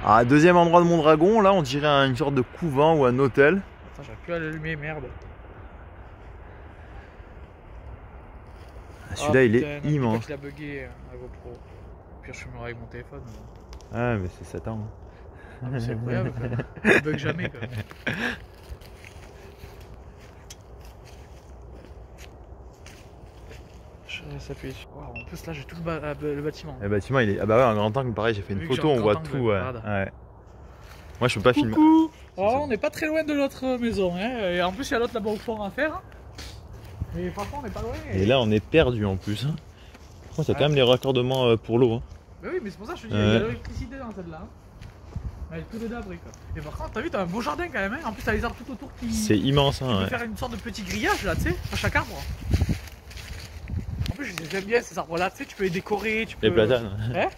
Ah, deuxième endroit de Mondragon, là on dirait une sorte de couvent ou un hôtel. Attends, j'aurais pu allumer, merde. Celui-là il est immense. Il a bugué la GoPro. Puis je filmerai avec mon téléphone. Ah mais c'est Satan. Ah, mais c'est incroyable quand même. Il bug jamais quand même. En plus là j'ai tout le bâtiment. Le bâtiment il est. Ah bah ouais, en grand angle pareil, j'ai fait une photo, on voit tout. Ouais. Moi je peux pas filmer. Coucou. Alors, on n'est pas très loin de notre maison. Hein. Et en plus il y a l'autre là-bas au fond à faire. Et franchement on n'est pas loin. Et là on est perdu en plus. Oh, t'as quand même les raccordements pour l'eau. Hein. Bah oui mais c'est pour ça que je te dis, il y a l'électricité dans celle-là. Elle est tout d'abri quoi. Et par contre t'as vu, t'as un beau jardin quand même. Hein. En plus t'as les arbres tout autour qui... C'est immense. Hein, tu peux faire une sorte de petit grillage là, tu sais, à chaque arbre. En plus j'aime bien ces arbres là, tu sais, tu peux les décorer, tu peux... Les platanes. Ouais.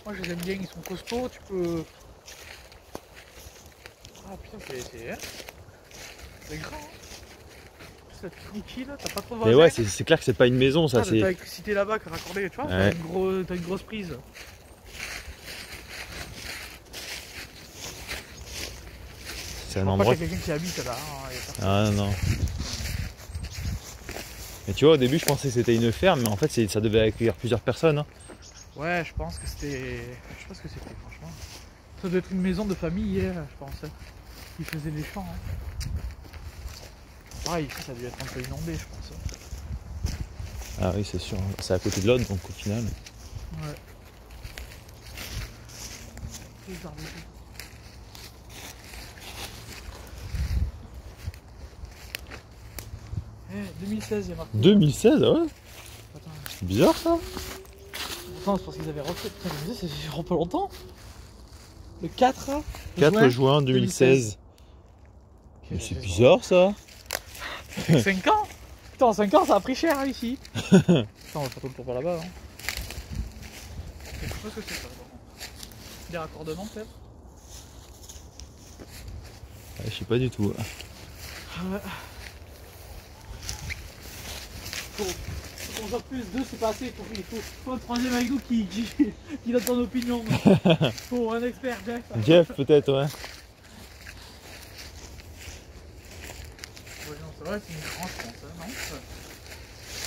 Moi je les aime bien, ils sont costauds, tu peux... Ah putain c'est grand hein. C'est tranquille, t'as pas trop de voisins. Mais ouais, c'est clair que c'est pas une maison ça. T'as l'électricité là-bas qui est raccordée, tu vois, t'as une grosse prise. C'est un endroit... qu'il y a quelqu'un qui habite là. Hein, ah non. Mais tu vois, au début je pensais que c'était une ferme, mais en fait ça devait accueillir plusieurs personnes. Hein. Ouais, je pense que c'était... Je sais pas ce que c'était franchement. Ça doit être une maison de famille hier, je pense. Ils faisaient des champs. Hein. Pareil, ici ça devait être un peu inondé, je pense. Ah oui, c'est sûr. C'est à côté de l'autre, donc au final. Ouais. Eh, 2016, il y a marqué. 2016, ah ouais. C'est bizarre ça. Pourtant, c'est parce qu'ils avaient refait. Putain, je me disais, c'est vraiment pas longtemps. Le 4 juin 2016. Mais c'est bizarre ça. 5 ans. Putain, 5 ans, ça a pris cher hein, ici. Putain, on va faire tout le tour par là-bas. Hein. Je sais pas ce que c'est ça. Des raccordements peut-être. Ouais, je sais pas du tout. Ouais. Faut qu'on soit plus, 2 c'est pas assez, faut un troisième avec nous qui donne son opinion. Faut un expert, Jeff. Jeff peut-être, ouais. Ouais non, c'est vrai, c'est une grande je pense, hein, non.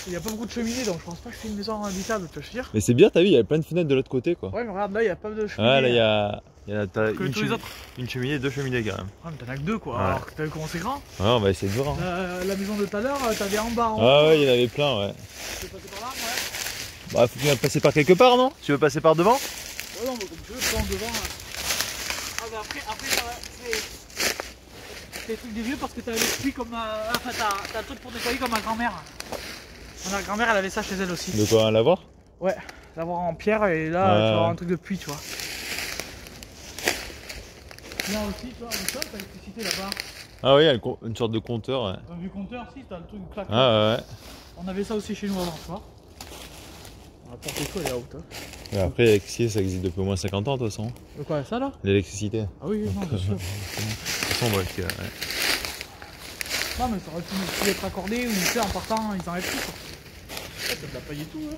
Il n'y a pas beaucoup de cheminées donc je pense pas que c'est une maison habitable, tu veux dire. Mais c'est bien, t'as vu, il y a plein de fenêtres de l'autre côté quoi. Ouais mais regarde là, il n'y a pas de cheminée. Ouais là il y a une cheminée, 2 cheminées quand même. Ouais mais t'en as que 2 quoi, ouais. alors que t'as vu comment c'est grand. Ouais on va essayer de voir. Hein. La maison de tout à l'heure, t'avais en bas en haut. Ah ouais, il y en avait plein ouais. Tu veux passer par là, ouais. Bah faut bien passer par quelque part non? Tu veux passer par devant? Ouais non mais comme tu veux, prends devant là. Ah bah après c'est des trucs des vieux parce que t'as l'esprit comme... Enfin t'as le truc pour nettoyer comme ma grand-mère. Ma grand-mère elle avait ça chez elle aussi. De quoi l'avoir? Ouais, l'avoir en pierre et là tu vas avoir un truc de puits tu vois. Là aussi tu vois, t'as l'électricité là-bas. Ah oui, il y a une sorte de compteur ouais. Un vieux compteur si, t'as le truc claque. Ah ouais. On avait ça aussi chez nous avant tu vois. La porte d'écho elle est haute. Hein. Et après l'électricité ça existe depuis au moins 50 ans de toute façon. De quoi ça là? L'électricité. Ah oui, non bien sûr. De toute façon ouais. Non mais ça aurait pu être accordé ou tu sais en partant ils enlèvent tout quoi. Ouais, t'as de la paille et tout hein.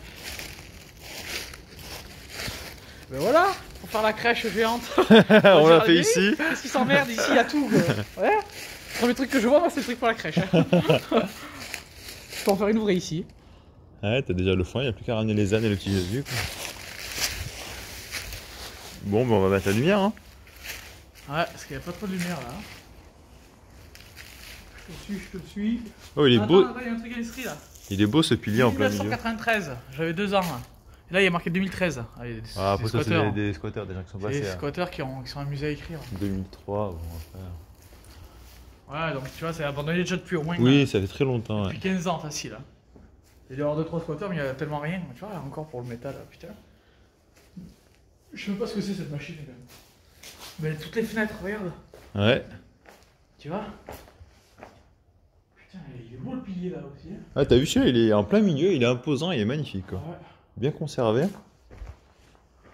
Ben voilà, pour faire la crèche géante. On l'a fait ici. Qu'est-ce qui s'emmerde ici, il y a tout quoi. Ouais. Le premier truc que je vois moi c'est le truc pour la crèche. Hein. Je peux en faire une vraie ici. Ouais, t'as déjà le foin, il n'y a plus qu'à ramener les ânes et le petit Jésus quoi. Bon ben on va mettre la lumière hein. Ouais, parce qu'il n'y a pas trop de lumière là. Je te suis. Oh il est beau. Là, il y a un truc à l'esprit là. Il est beau ce pilier en plein milieu. 1993, j'avais 2 ans. Là. Et là il y a marqué 2013. Ah, après ça c'est des squatteurs déjà qui sont passés. Des squatteurs qui sont amusés à écrire. 2003, bon ouais donc tu vois c'est abandonné déjà depuis au moins... Oui ça fait très longtemps. Depuis 15 ans facile. Hein. Il y a 2-3 squatteurs mais il y a tellement rien. Tu vois encore pour le métal là, putain. Je sais même pas ce que c'est cette machine quand même. Mais toutes les fenêtres, regarde. Ouais. Tu vois? Putain, il est beau le pilier là aussi. Hein. Ah t'as vu celui-là, il est en plein milieu, il est imposant, il est magnifique quoi. Ouais. Bien conservé.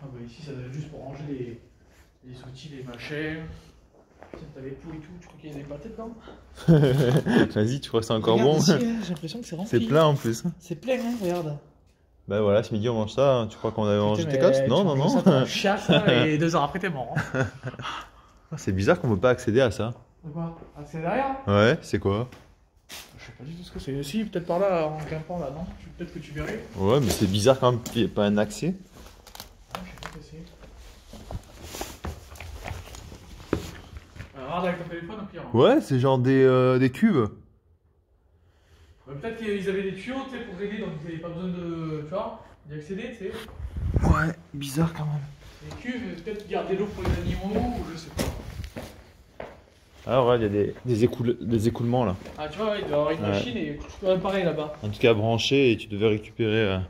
Ah bah ici ça doit être juste pour ranger les outils, les machins. Tiens, t'as les pots et tout, tu crois qu'il y a des pâtés dedans? Vas-y, tu crois que c'est encore regarde bon? Ici, hein, j'ai l'impression que c'est rempli. C'est plein en plus. C'est plein, hein, regarde. Bah voilà, ce midi on mange ça, hein. Tu crois qu'on avait mangé tes cosses? Non, non, non. Ça, t'es un chat, ça, et 2 heures après, t'es mort. Hein. C'est bizarre qu'on peut pas accéder à ça. De quoi? Ah, c'est derrière? Ouais, c'est quoi? Je sais pas du tout ce que c'est. Si, peut-être par là, en grimpant là, non? Peut-être que tu verrais. Ouais, mais c'est bizarre quand même qu'il n'y ait pas un accès. Ah, je sais pas ce que c'est. Regarde avec ton téléphone au pire. Hein. Ouais, c'est genre des cuves. Peut-être qu'ils avaient des tuyaux, tu sais, pour aider, donc ils n'avaient pas besoin de, tu vois, d'y accéder, tu sais. Ouais, bizarre quand même. Les cuves, peut-être garder l'eau pour les animaux, ou je sais pas. Ah ouais, il y a des écoulements là. Ah, tu vois, il doit y avoir une machine et tu peux réparer là-bas. En tout cas, branché et tu devais récupérer.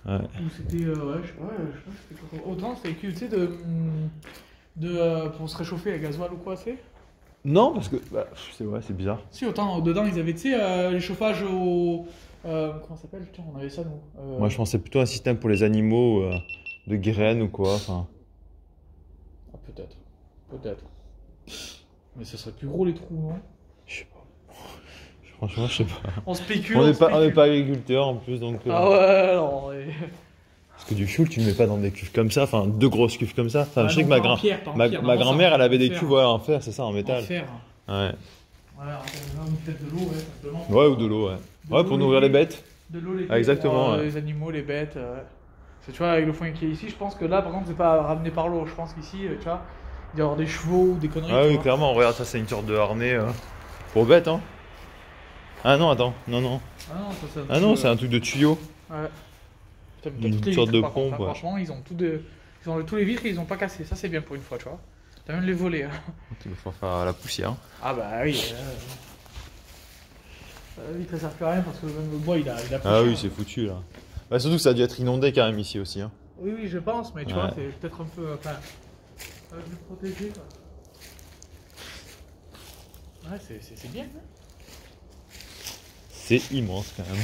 Ouais. Ou c'était, ouais, je sais pas c'était quoi. Autant c'était les cuves, tu sais, pour se réchauffer à gasoil ou quoi, tu sais. Non, parce que. Bah, c'est bizarre. Si, autant dedans ils avaient, tu sais, les chauffages au. Comment ça s'appelle? Putain, on avait ça nous. Moi je pensais plutôt un système pour les animaux de graines ou quoi. Enfin. Ah, peut-être. Peut-être. Mais ce serait plus gros les trous, non? Je sais pas. Franchement, je sais pas. On spécule. On n'est pas agriculteur en plus donc. Ah ouais, non. Parce que du fioul, tu ne mets pas dans des cuves comme ça, enfin 2 grosses cuves comme ça. Enfin, je sais que ma grand-mère, elle avait des cuves en fer, c'est ça, en métal. En fer. Ouais. Ouais, peut-être de l'eau, ouais, simplement. Ouais, ou de l'eau, ouais. Ouais, pour nourrir les bêtes. De l'eau, les bêtes. Exactement. Les animaux, les bêtes. Tu vois, avec le foin qui est ici, je pense que là, par contre, c'est pas ramené par l'eau. Je pense qu'ici, tu vois, il doit y avoir des chevaux ou des conneries. Ah oui, clairement, regarde, ça, c'est une sorte de harnais pour bêtes, hein. Ah non, attends, non. Ah non, c'est un truc de tuyau. Ouais. Une sorte de pompe. Ouais. Franchement, ils ont tous les vitres et ils ont pas cassé. Ça, c'est bien pour une fois, tu vois. T'as même les volets. Hein. Il faut faire la poussière. Ah bah oui. Les vitres, ça sert plus à rien parce que même le bois, il a Ah oui, c'est foutu là. Bah, surtout que ça a dû être inondé quand même ici aussi. Hein. Oui, je pense, mais tu vois, c'est peut-être un peu. Enfin, plus protégé quoi. Ouais, c'est bien. Hein. C'est immense quand même.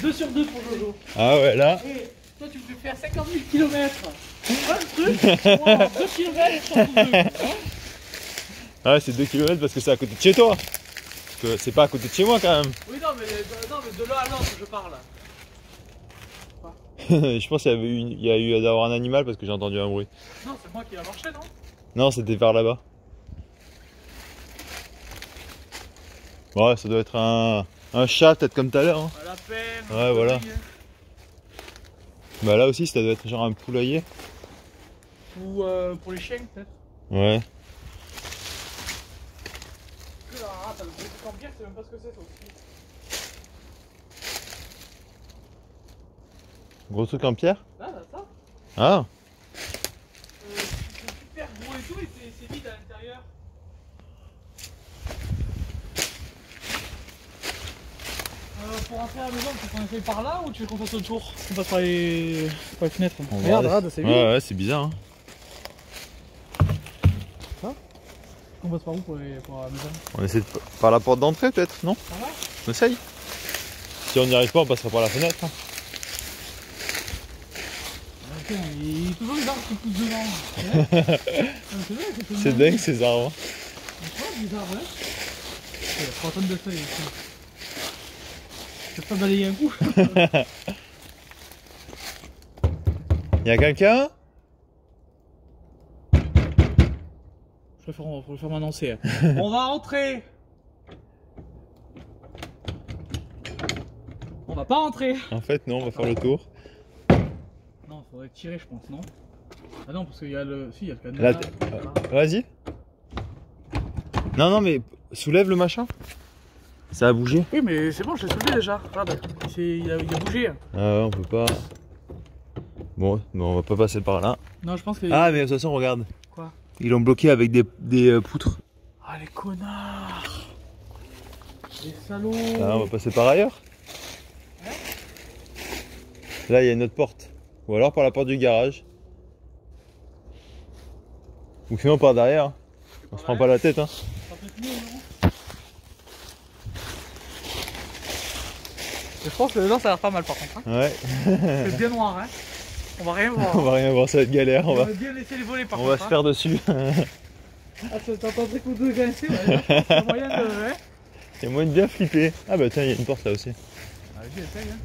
2 sur 2 pour Jojo. Ah ouais, là. Et toi, tu peux faire 50 000 km. Pas le truc. 2 km sur 2. Ah ouais, c'est 2 km parce que c'est à côté de chez toi. Parce que c'est pas à côté de chez moi quand même. Oui, non, mais de là à l'autre, je parle. Je pense qu'il y a eu d'avoir un animal parce que j'ai entendu un bruit. Non, c'est moi qui a marché, non? Non, c'était vers là-bas. Ouais, ça doit être un chat, peut-être comme tout à l'heure. Hein. À la peine. Ouais, voilà. Bah là aussi, ça doit être genre un poulailler. Ou pour les chiens, peut-être. Ouais. Que la rate, le bruit de campière, c'est même pas ce que c'est, ça aussi. Gros truc en pierre? Là, ça. Ah. C'est super gros et tout, et c'est vide à l'intérieur. Pour rentrer à la maison, tu veux qu'on essaye par là ou tu veux qu'on fasse le tour? On passe par les fenêtres. Regarde, c'est vide. Ouais, c'est bizarre. Hein. Ça? On passe par où pour la maison? On essaie par la porte d'entrée peut-être, non? Par là? On essaye. Si on n'y arrive pas, on passera par la fenêtre. Hein. Il y a toujours les arbres qui poussent devant. C'est dingue ces arbres. Tu vois les arbres, hein? Il y a 3 tonnes de feuilles ici. Je peux pas balayer un coup. Y'a quelqu'un? Faut le faire m'annoncer. On va rentrer. On va pas rentrer. En fait non, on va faire le tour. Non, faudrait tirer je pense, non? Ah non, parce qu'il y a le... Si, il y a le cadenas. Là, vas-y. Non, mais soulève le machin. Ça a bougé. Oui, mais c'est bon, je l'ai soulevé déjà. Regarde, il a bougé. Ah ouais, on peut pas... Bon, on va pas passer par là. Non, je pense que... Ah, mais de toute façon, regarde. Quoi? Ils l'ont bloqué avec des poutres. Ah, les connards. Les salauds. Ah, on va passer par ailleurs. Hein? Là, il y a une autre porte. Ou alors par la porte du garage. Ou sinon par derrière. On se prend pas la tête. Hein. Ça peut être mieux, non? Je pense que dedans ça a l'air pas mal par contre. Hein. Ouais. C'est bien noir, hein. On va rien voir. On va rien voir, ça va être galère. On va bien laisser les volets par contre. On va se faire dessus. Ah, t'entends des coups de grincer, ouais. Il y a moyen de. Ouais. Il y a moyen de bien flipper. Ah bah tiens, il y a une porte là aussi. Vas-y, essaye, hein.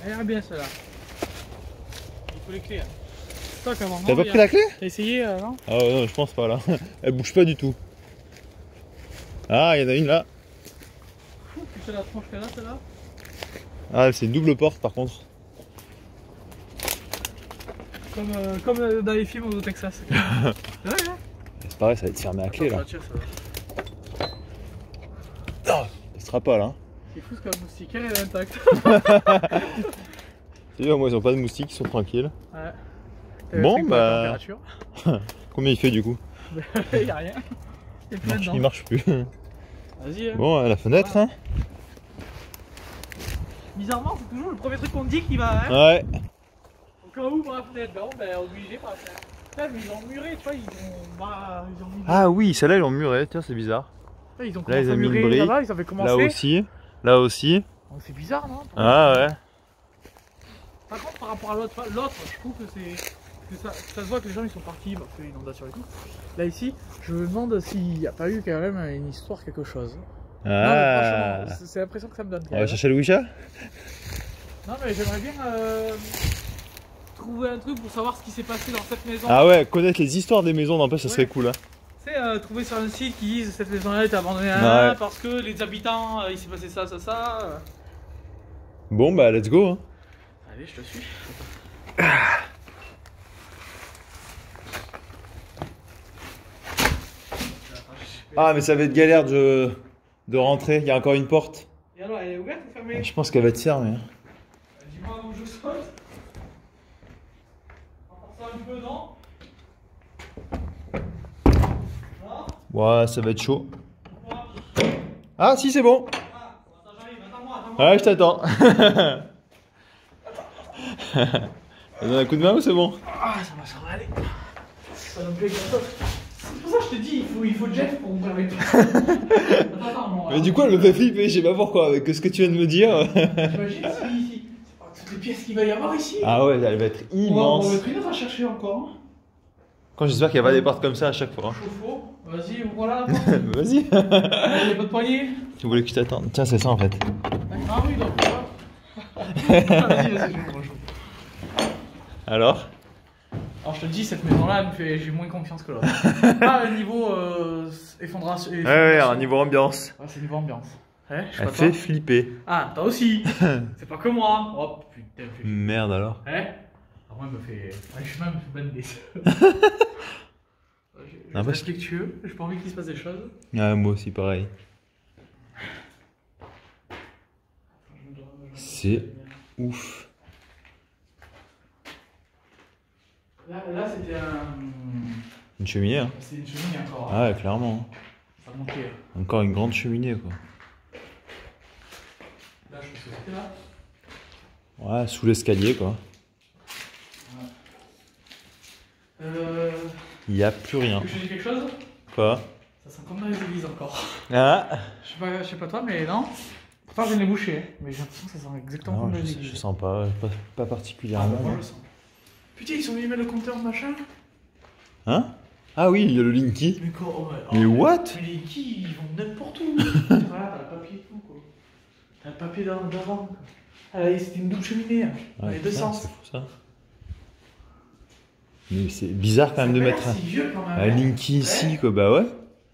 Elle ira bien celle-là. Il faut les clés. Hein. T'as pas pris la clé? T'as essayé non? Ah non, je pense pas là. Elle bouge pas du tout. Ah, il y en a une là. Tu la tranche là, celle-là? Ah, c'est une double porte par contre. Comme dans les films au Texas. Ouais, hein. C'est pareil, ça va être fermé à clé là. Tire, ça va. Non, ça sera pas là. C'est fou ce qu'un moustiquaire elle est intacte. C'est bien, moi ils ont pas de moustiques, ils sont tranquilles. Ouais. Bon bah. Combien il fait du coup? Il y a rien. Il marche plus. Vas-y. Hein. Bon, la fenêtre. Hein. Bizarrement, c'est toujours le premier truc qu'on dit qui va. Hein. Ouais. Au cas où, pour la fenêtre, bon, ben obligé par là, ils ont muré, tu vois, ils ont mis... Ah oui, celle-là ils l'ont muré, tiens, c'est bizarre. Là, ils ont là, ils ont mis une brique. là-bas, ils avaient commencé. Là aussi. Là aussi. C'est bizarre, non? Ah ouais. Par contre, par rapport à l'autre, je trouve que c'est. Ça se voit que les gens ils sont partis parce que l'inondation et tout. Là ici, je me demande s'il n'y a pas eu quand même une histoire, quelque chose. Ah. Non, c'est l'impression que ça me donne. On va chercher le Wisha? Non mais j'aimerais bien trouver un truc pour savoir ce qui s'est passé dans cette maison. Ah ouais, connaître les histoires des maisons n'empêche, ça serait cool. Hein. Tu sais, trouver sur un site qui disent cette maison-là est abandonnée parce que les habitants, il s'est passé ça. Bon bah let's go. Hein. Allez, je te suis. Ah mais ça va être galère de rentrer, il y a encore une porte. Et alors, elle est ouverte ou fermée? Je pense qu'elle va être fermée. Dis-moi avant que je saute. On va faire ça un peu, non? Ouais, ça va être chaud. Ah si, c'est bon. Ah, attends, j'arrive, attends-moi. Ouais, je t'attends. Ça donne un coup de main ou c'est bon? Ah, ça va aller. Ça me plaît comme ça. C'est pour ça que je te dis, il faut Jeff pour ouvrir les portes. Attends, mais du coup, elle me fait flipper, je sais pas pourquoi, avec ce que tu viens de me dire. T'imagines si toutes les pièces qu'il va y avoir ici. Ah ouais, elle va être immense. On va être une heure à chercher encore. Quand j'espère qu'il n'y a pas des portes comme ça à chaque fois. Chauffe-eau. Vas-y, voilà. Vas-y. Il n'y a pas de poignée. Tu voulais que je t'attende. Tiens, c'est ça en fait. Ah oui, donc vas-y, je Alors, je te dis, cette maison-là, j'ai moins confiance que l'autre. Ah, niveau effondration. ouais, un niveau ambiance. Ouais, c'est niveau ambiance. Ouais, Elle fait flipper. Ah, toi aussi. C'est pas que moi. Oh putain. Merde alors. Moi, il me fait. Je suis même bonne idée. Je suis respectueux, j'ai pas envie qu'il se passe des choses. Ah, moi aussi, pareil. C'est ouf. Là c'était une cheminée, hein. C'est une cheminée encore. Ah ouais, clairement. Ça montait. Encore une grande cheminée, quoi. Là, je pense que c'était là. Ouais, sous l'escalier, quoi. Il n'y a plus rien. Tu veux que je dise quelque chose? Quoi? Ça sent comme dans les églises encore. Ah. Je sais pas toi, mais non. Pourtant, je viens de les boucher, mais j'ai l'impression que ça sent exactement non, comme dans les églises. Je sens pas particulièrement. Ah, moi, je le sens. Putain, ils sont venus mettre le compteur de machin. Hein? Ah oui, il y a le Linky. Mais quoi? Mais what? Mais les Linky, ils vont n'importe où. Voilà, t'as le papier et tout, quoi. T'as le papier d'avant. Ah, c'était une double cheminée, hein. Dans les deux sens. C'est fou ça. Mais c'est bizarre quand même de mettre un Linky ici, quoi. Bah ouais.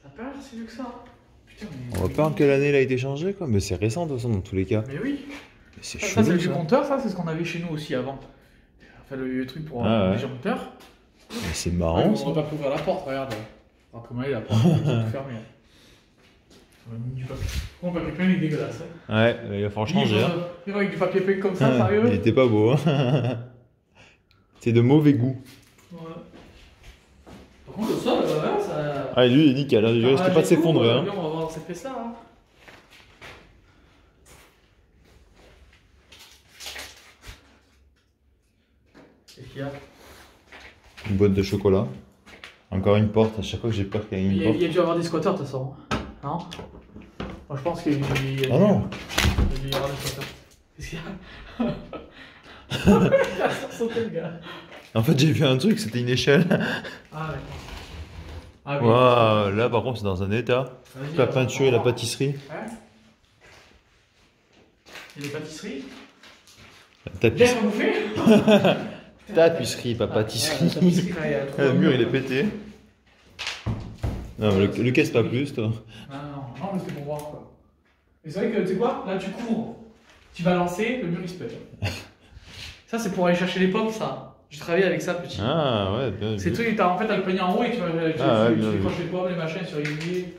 Ça peut être si vieux que ça. Putain, mais. On voit pas en quelle année il a été changé, quoi. Mais c'est récent, de toute façon, dans tous les cas. Mais oui. Mais c'est ça, chelou. Ça, c'est le compteur, ça, c'est ce qu'on avait chez nous aussi avant. Enfin, le truc pour les compteurs. C'est marrant. On va pas ouvrir la porte, regarde. Alors, comment elle est la porte, elle est fermée. On a mis du papier. Bon, le papier peint, il est dégueulasse. Hein. Ouais, il va falloir changer. Vivre avec du papier peint comme ça, sérieux. Il était pas beau. Hein. C'est de mauvais goût. Ouais. Par contre, le sol, ça. Ah, lui, il est nickel. Hein. Il risque pas de s'effondrer. Hein. On va voir cette pièce-là. Hein. Qu'est-ce qu'il y a? Une boîte de chocolat. Encore une porte. À chaque fois que j'ai peur qu'il y ait une porte. Il y a dû y avoir des squatteurs de toute façon. Non? Moi je pense qu'il y a dû. Ah non! Il y a dû y avoir des squatteurs. Qu'est-ce qu'il y a? Il a sauté le gars. En fait, j'ai vu un truc, c'était une échelle. Ah, d'accord. Ah, oui. Wow, là par contre, c'est dans un état. La peinture et la pâtisserie. Ouais. Il y a des pâtisseries? Bien bouffé. Tapisserie, pas pâtisserie. Le mur il est pété. Non, le caisse pas plus, toi. Non, mais c'est pour voir quoi. Et c'est vrai que tu sais quoi, là tu cours, tu vas lancer, le mur il se pète. Ça c'est pour aller chercher les pommes, ça. J'ai travaillé avec ça petit. Ah ouais, bien vu. C'est tout, en fait t'as le panier en haut et tu décroches les pommes, les machins sur les.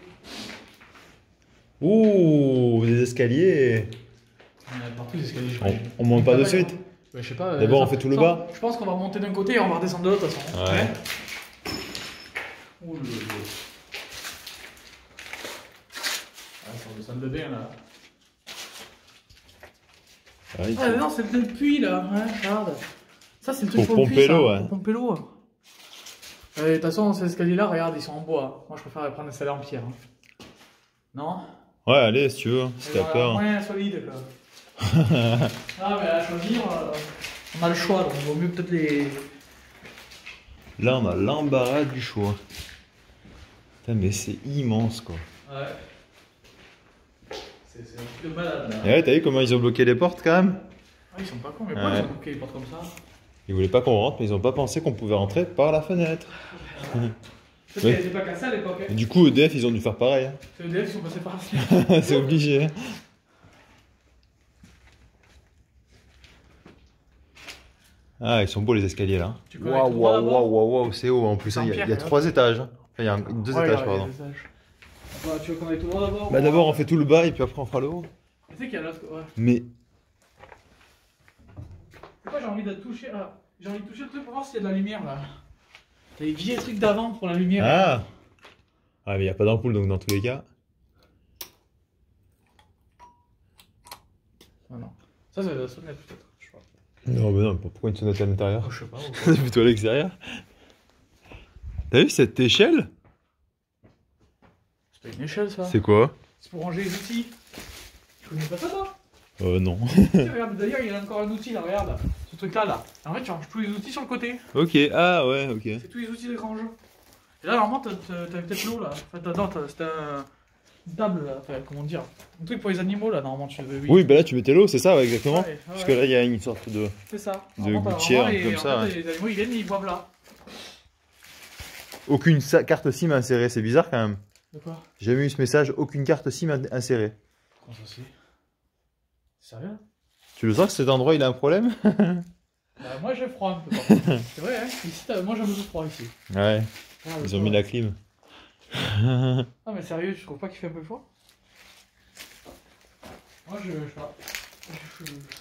Ouh, des escaliers. Il y en a partout des escaliers. On monte pas de suite. Je sais pas. D'abord on fait tout le bas. Je pense qu'on va monter d'un côté et on va redescendre de l'autre de toute façon. Ouais. Ouh le. Ah, ça redescend de bain là. Ah non, c'est le puits là. Ouais, regarde. Ça c'est le truc pour pomper l'eau, ouais. Pour pomper l'eau. De toute façon, ces escaliers là, regarde, ils sont en bois. Moi je préfère prendre des escaliers en pierre. Non? Ouais, allez, si tu veux, si t'as peur. Ouais, solide quoi. Ah, mais à choisir, on a le choix, donc il vaut mieux peut-être les. Là, on a l'embarras du choix. Putain, mais c'est immense quoi. Ouais. C'est un truc de malade là. Et ouais, t'as vu comment ils ont bloqué les portes quand même? Ah, ils sont pas cons, mais pourquoi ils ont bloqué les portes comme ça? Ils voulaient pas qu'on rentre, mais ils ont pas pensé qu'on pouvait rentrer par la fenêtre. Parce qu'elle était pas cassée à l'époque. Et du coup, EDF, ils ont dû faire pareil. C'est EDF, ils sont passés par la fenêtre. C'est obligé. Ah, ils sont beaux les escaliers là. Waouh, c'est haut en plus. Il y a 3 étages. Enfin, il y a 2 étages, pardon. Bah, tu veux qu'on aille tout droit d'abord? Bah, d'abord, on fait tout le bas et puis après, on fera le haut. Tu sais qu'il y a l'autre. Ouais. Mais. C'est quoi, j'ai envie de toucher. Ah, j'ai envie de toucher le truc pour voir s'il y a de la lumière là. T'as les vieux trucs d'avant pour la lumière. Ah! Ah, mais il n'y a pas d'ampoule donc dans tous les cas. Ah non. Ça va être la sonnette peut-être. Non, mais non, pourquoi une sonnette à l'intérieur? Oh, je sais pas. C'est plutôt à l'extérieur. T'as vu cette échelle? C'est pas une échelle ça. C'est quoi? C'est pour ranger les outils. Tu connais pas ça toi? Non. Regarde, d'ailleurs il y a encore un outil là, regarde. Ce truc là. En fait tu ranges tous les outils sur le côté. Ok, ah ouais, ok. C'est tous les outils de range. Et là normalement t'as peut-être l'eau là. Enfin attends, c'était une table là, enfin, comment dire. Un truc pour les animaux là, normalement tu veux. Oui, bah là tu mettais l'eau, c'est ça, ouais, exactement. Ouais, parce que là il y a une sorte de. C'est ça. De gouttière comme ça. En fait, les animaux ils viennent, ils boivent là. Aucune carte SIM insérée, c'est bizarre quand même. De quoi? J'ai jamais eu ce message, aucune carte SIM insérée. Comment ça c'est? Sérieux? Tu le sens que cet endroit il a un problème? Bah, moi j'ai froid un peu. C'est vrai, hein? Ici, moi j'ai un peu froid ici. Ouais. Ils ont mis la clim. Ah, mais sérieux, tu trouves pas qu'il fait un peu froid? Moi je sais pas.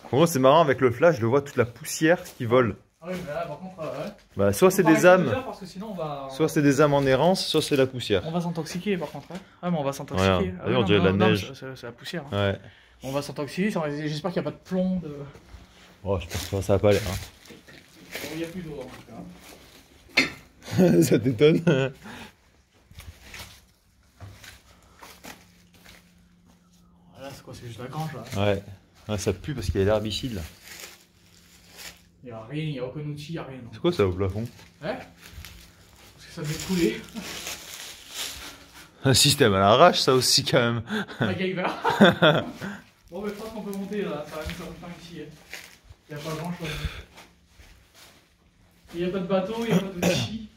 En gros, c'est marrant avec le flash, je vois toute la poussière qui vole. Ah oui, mais là par contre, ouais. Bah, soit c'est des âmes. Parce que sinon, soit c'est des âmes en errance, soit c'est la poussière. On va s'intoxiquer par contre. Hein. Ah, mais on va s'intoxiquer. Ouais, d'ailleurs, on dirait de la neige. C'est la poussière. Hein. Ouais. On va s'intoxiquer, j'espère qu'il n'y a pas de plomb. Oh, je pense que ça va pas aller. Hein. Il n'y a plus d'eau en tout cas. Ça t'étonne? Là, c'est quoi? C'est juste la grange là. Ouais. Ouais, ça pue parce qu'il y a l'herbicide là. Il n'y a rien, il n'y a aucun outil, il n'y a rien. C'est quoi ça au plafond? Ouais. Parce que ça devait couler. Un système à l'arrache, ça aussi quand même. MacGyver. Bon, mais je pense qu'on peut monter là, ça va nous faire ici. Il n'y a pas grand chose. Il n'y a pas de bateau, il n'y a pas d'outils.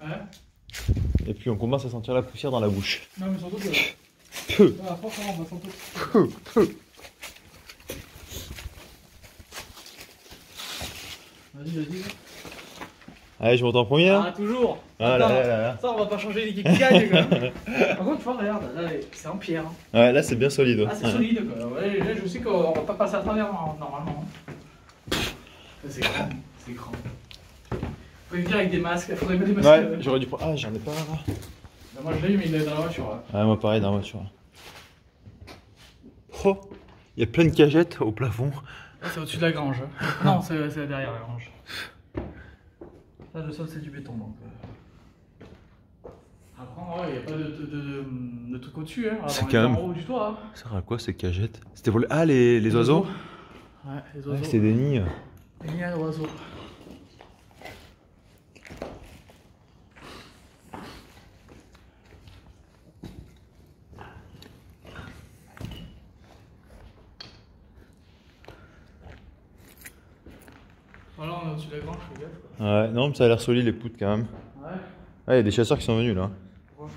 Hein? Et puis on commence à sentir la poussière dans la bouche. Non, mais surtout que. Ah, franchement, on va sentir. Vas-y. Allez, je monte en premier là. Ah, toujours. Ah là. Ça, on va pas changer l'équipe qui gagne quand même. Par contre, tu vois, regarde, là, c'est en pierre. Hein. Ouais, là c'est bien solide. Ah, c'est solide quoi. Ouais, là, je sais qu'on va pas passer à travers normalement. C'est grand. C'est grand. Faut venir avec des masques. Faudrait mettre des masques. Ouais, j'aurais dû prendre. Ah, j'en ai pas là. Bah, moi je l'ai eu, mais il est dans la voiture. Là. Ouais, moi pareil, dans la voiture. Oh, il y a plein de cagettes au plafond. Là, c'est au-dessus de la grange. Non, c'est derrière la grange. Là, le sol, c'est du béton. Donc, après, il n'y a pas de truc au-dessus. Hein. C'est quand même. En haut du toit. Hein. Ça sert à quoi ces cagettes? C'était pour les. Ah, les oiseaux? Ouais, les oiseaux. C'était des nids. Des nids à oiseaux. au-dessus de la grange, fais gaffe. Quoi. Ouais, non, mais ça a l'air solide les poutres quand même. Ouais. Ah, il y a des chasseurs qui sont venus là. Ouais.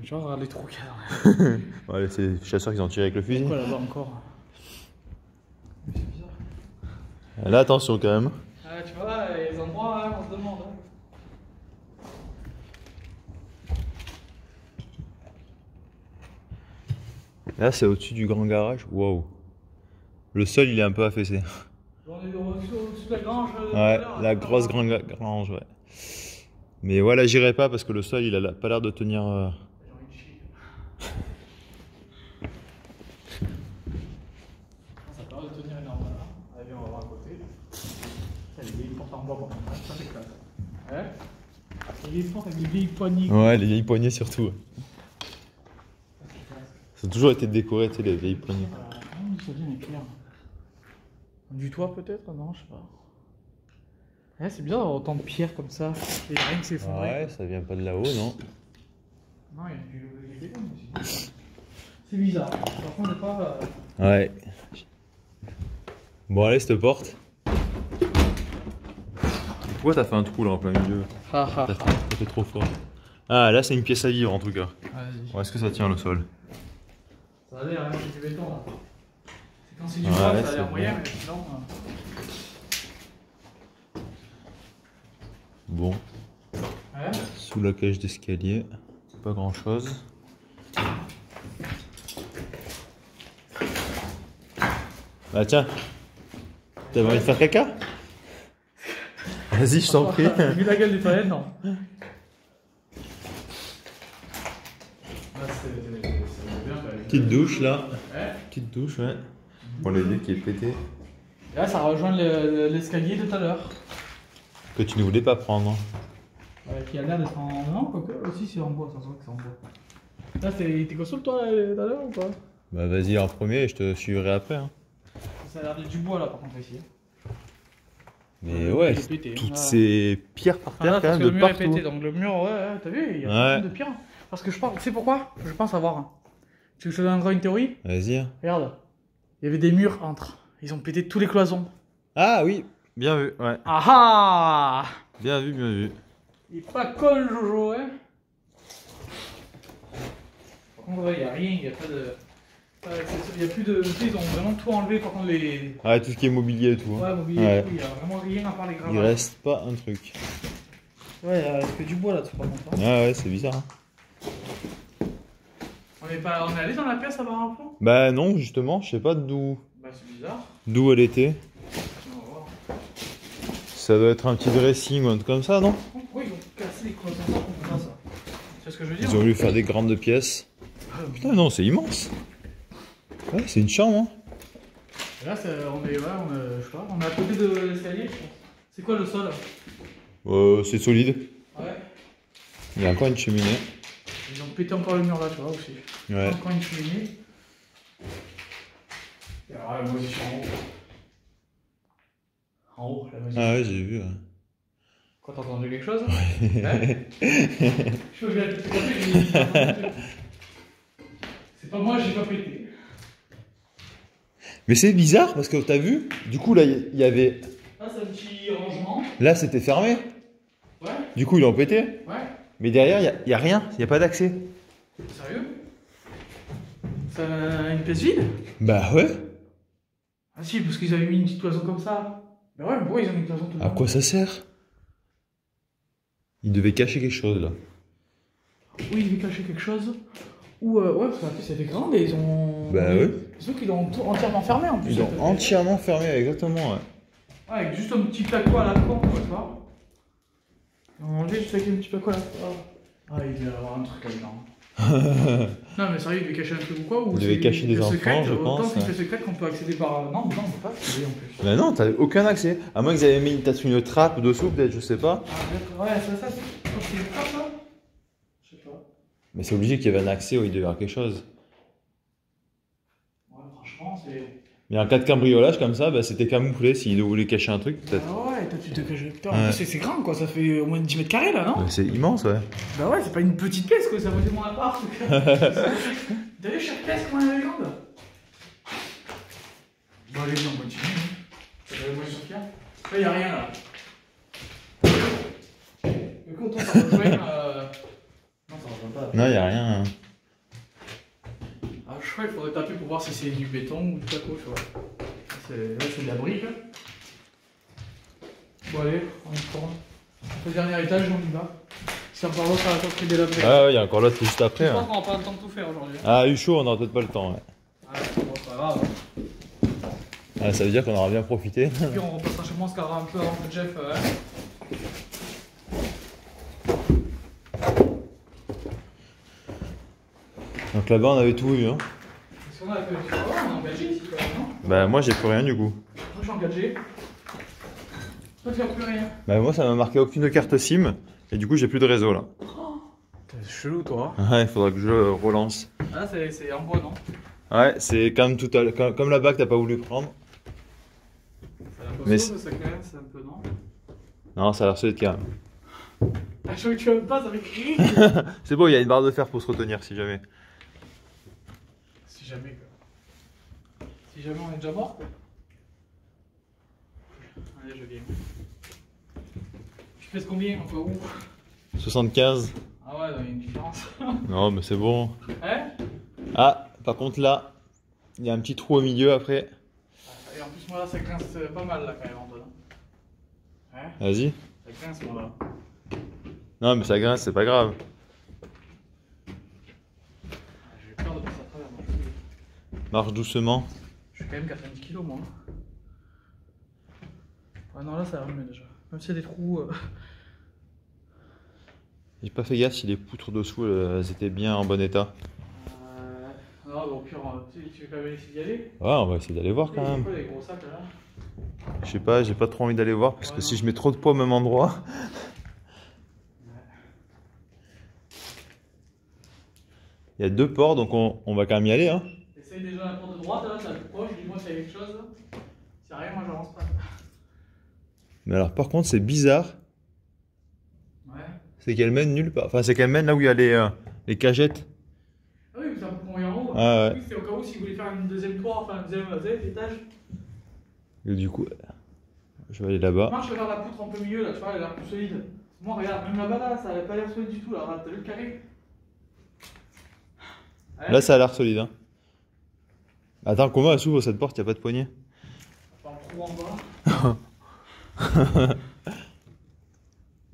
Genre, regarde les trous qu'il y a. Ouais, c'est les chasseurs qui ont tiré avec le fusil. Pourquoi là-bas encore? C'est bizarre. Là, attention quand même. Ah, tu vois, il y a des endroits, hein, on se demande. Hein. Là, c'est au-dessus du grand garage. Waouh. Le sol, il est un peu affaissé. On est au-dessus de la grange. Ouais, la grosse grande grange, ouais. Mais voilà, j'irai pas parce que le sol, il a pas l'air de tenir. J'ai envie de chier. Ça a l'air de tenir énormément. Allez, on va voir à côté. Il y a des vieilles portes en bois, ça c'est classe. Ouais. Les vieilles portes avec des vieilles poignées. Ouais, les vieilles poignées surtout. Ça a toujours été décoré, tu sais, les vieilles poignées. Ça vient les pierres. Du toit peut-être? Non, je sais pas. Ouais, c'est bizarre d'avoir autant de pierres comme ça. Et rien que s'effondrer. Ouais, ça vient pas de là-haut, non? Non, il y a du béton aussi. C'est bizarre. Par contre, c'est pas. Ouais. Bon, allez, cette porte. Pourquoi t'as fait un trou là en plein milieu? T'as fait trop fort. Ah, là, c'est une pièce à vivre en tout cas. Vas-y. Bon, est-ce que ça tient le sol? Ça a l'air, c'est du béton là. C'est quand c'est du bois, ça a l'air moyen, mais sinon. Bon. Ouais. Sous la cage d'escalier, pas grand chose. Bah tiens, t'avais envie de faire caca? Vas-y, je t'en prie. T'as vu la gueule des toilettes, non? Petite douche là. Petite douche, ouais. Pour l'aider qui est pété. Et là, ça rejoint l'escalier de tout à l'heure. Que tu ne voulais pas prendre. Ouais, qui a l'air d'être en. Non, quoique, aussi c'est en bois, ça se voit que c'est en bois. Là, t'es console toi tout à l'heure ou pas? Bah vas-y en premier et je te suivrai après. Hein. Ça a l'air d'être du bois là par contre ici. Mais ouais, pété, toutes ces pierres par terre quand même de le mur partout. est pété, donc le mur, ouais, t'as vu, il y a plein de pierres. Parce que je pense, tu sais pourquoi? Je pense avoir. Tu veux que je te donne encore une théorie? Vas-y. Regarde, il y avait des murs entre. Ils ont pété tous les cloisons. Ah oui, bien vu, ouais. Ah ah! Bien vu, bien vu. Il est pas con le Jojo, hein? Par contre, il n'y a rien, il n'y a pas de. Il n'y a plus de. Tu sais, ils ont vraiment tout enlevé par contre les. Ouais, tout ce qui est mobilier et tout. Hein. Ouais, mobilier et tout, il n'y a vraiment rien à part les gravats. Il reste pas un truc. Ouais, il n'y a que du bois là-dessus par contre. Hein. Ah ouais, c'est bizarre. Hein. On est allé dans la pièce avant un peu? Bah non, justement, je sais pas d'où. Bah c'est bizarre. D'où elle était. On va voir. Ça doit être un petit dressing ou un truc comme ça, non? Pourquoi ils ont cassé les cloisons comme ça? C'est ce que je veux dire? Ils ont voulu faire des grandes pièces. Putain, non, c'est immense. Ouais, c'est une chambre, hein. Et là, on est, je sais pas, on est à côté de l'escalier, je pense. C'est quoi le sol? C'est solide. Ouais. Il y a encore une cheminée. Ils ont pété encore le mur là, tu vois aussi. Ouais. Encore une cheminée. Et alors là, moi aussi, je suis en haut. En haut, là, vas-y. Ah ouais, j'ai vu. Ouais. Quoi, t'as entendu quelque chose? Ouais. Je peux bien te péter. C'est pas moi, j'ai pas pété. Mais c'est bizarre parce que t'as vu, du coup là il y avait. Là, c'est un petit rangement. Là c'était fermé. Ouais. Du coup ils l'ont pété. Ouais. Mais derrière il y a rien, il n'y a pas d'accès. Sérieux? C'est une pièce vide? Bah ouais. Ah si, parce qu'ils avaient mis une petite cloison comme ça. Mais ouais, mais pourquoi ils ont mis une cloison tout le À temps? quoi ça sert? Ils devaient cacher quelque chose là. Oui, ils devaient cacher quelque chose. Ou ouais, parce que la pièce était grande et ils ont. Bah ouais. C'est eux qui l'ont entièrement fermé en plus. Ils l'ont entièrement fermé, exactement, ouais. Ouais, avec juste un petit placo à la con, tu vois. Ils ont enlevé juste avec un petit placo à la con. Ah, il devait y avoir un truc là-dedans. Non, mais sérieux, il devait cacher un truc ou quoi? Ils devaient cacher des enfants, je pense. Autant c'est secret qu'on peut accéder par. Non, on peut pas accéder en plus. Bah non, t'as aucun accès. À moins qu'ils avaient mis peut-être une trappe dessous, peut-être, je sais pas. Ah, d'accord, ouais, c'est ça. C'est une trappe là? Je sais pas. Mais c'est obligé qu'il y avait un accès où il devait y avoir quelque chose. Ouais, franchement, c'est. Mais en cas de cambriolage comme ça, bah, c'était camouflé. S'ils voulaient cacher un truc, peut-être. Ah ouais, toi tu te caches. Putain, Ouais. c'est grand quoi, ça fait au moins 10 mètres carrés là, non? Bah, c'est immense, ouais. Bah ouais, c'est pas une petite pièce quoi, ça va être mon appart. T'as vu chaque pièce comment elle est grande? Bon allez, on continue. Ça Moi je suis fier. Là, il n'y a rien là. Du coup, toi, ça rejoint. Non, ça rejoint pas. Non, il n'y a rien. Ah, je crois qu'il faudrait taper pour voir si c'est du béton ou du taco, tu vois. Là, c'est de la brique. Bon, allez, on y retourne. Le dernier étage, on y va. C'est encore l'autre à la sortie des labrés. Ah, ouais, il y a encore l'autre juste après. Je pense qu'on n'aura pas le temps de tout faire aujourd'hui. Ah, eu chaud, on n'aura peut-être pas le temps. Ouais. Ah, bon, c'est pas grave. Ah, ça veut dire qu'on aura bien profité. Et puis on repassera chez moi, on se carrera un peu avant que Jeff. Donc là-bas, on avait tout vu. Hein. Est-ce qu'on a fait on est engagé ici quand même, non? Bah, moi, j'ai plus rien du coup. Moi, je suis engagé. Toi, tu n'as plus rien. Bah, moi, ça m'a marqué aucune carte SIM. Et du coup, j'ai plus de réseau là. T'es chelou, toi. Ouais, il faudra que je relance. Ah, c'est en bois, non? Ouais, c'est comme tout à l'heure, comme là-bas que t'as pas voulu prendre. Ça a l'air Mais costaud, ça quand même, c'est un peu, non? Non, ça a l'air solide quand même. Ah, je crois que tu aimes pas, ça fait crier. C'est bon, il y a une barre de fer pour se retenir si jamais. Si jamais, quoi. Si jamais on est déjà mort, quoi. Allez, je viens. Tu pèses combien, en quoi, où? 75. Ah ouais, il y a une différence. Non, mais c'est bon. Hein? Ah, par contre là, il y a un petit trou au milieu après. Et en plus, moi là, ça grince pas mal là quand même en dedans. Hein? Vas-y. Ça grince, moi là. Non, mais ça grince, c'est pas grave. J'ai peur de passer à travers. Moi. Marche doucement. Je fais quand même 90 kg moi. Ouais, non, là ça va mieux déjà. Même s'il y a des trous. J'ai pas fait gaffe si les poutres dessous elles étaient bien en bon état. Non, au pire, tu veux quand même essayer d'y aller? Ouais, on va essayer d'aller voir quand même. C'est quoi les gros sacs là? Je sais pas, j'ai pas trop envie d'aller voir parce que si je mets trop de poids au même endroit. Il y a deux ports donc on va quand même y aller. Hein. Essaye déjà la porte de droite là, c'est la plus proche. Dis-moi s'il y a quelque chose. S'il n'y a rien, moi j'avance pas. Mais alors par contre, c'est bizarre. Ouais. C'est qu'elle mène nulle part. Enfin, c'est qu'elle mène là où il y a les cagettes. Ah oui, mais c'est un peu en haut. Ah ouais. Oui, c'est au cas où si vous voulez faire une deuxième tour, enfin un deuxième étage. Et du coup, je vais aller là-bas. Marche vers la poutre un peu milieu là, tu vois, elle a l'air plus solide. Moi, regarde, même là-bas là, ça n'avait pas l'air solide du tout là. Regarde, t'as vu le carré? Ouais. Là, ça a l'air solide. Hein. Attends, comment elle s'ouvre cette porte? Il n'y a pas de poignée. Par le trou en bas.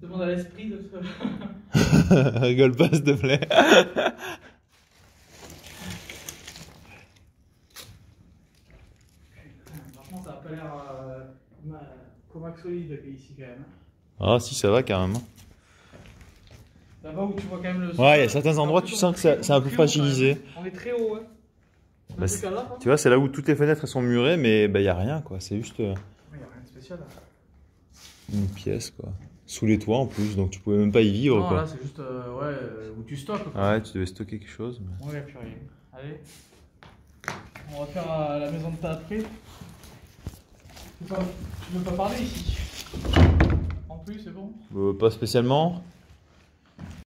Demande à l'esprit de se. Rigole pas, s'il te plaît. Franchement, ça n'a pas l'air comax solide ici quand même. Ah, si, ça va carrément. Là-bas où tu vois quand même le. Ouais, il y a certains endroits, tu sens que c'est un peu fragilisé. On est très haut, hein. Bah, tu vois, c'est là où toutes les fenêtres sont murées, mais il n'y a rien, quoi. C'est juste Il n'y a rien de spécial là. Une pièce, quoi. Sous les toits en plus, donc tu pouvais même pas y vivre, non, quoi. Là, c'est juste où tu stockes. Quoi. Ouais, tu devais stocker quelque chose. Mais... Ouais, plus rien. Allez. On va faire la maison de ta après. Tu veux pas parler ici? En plus, c'est bon? Pas spécialement.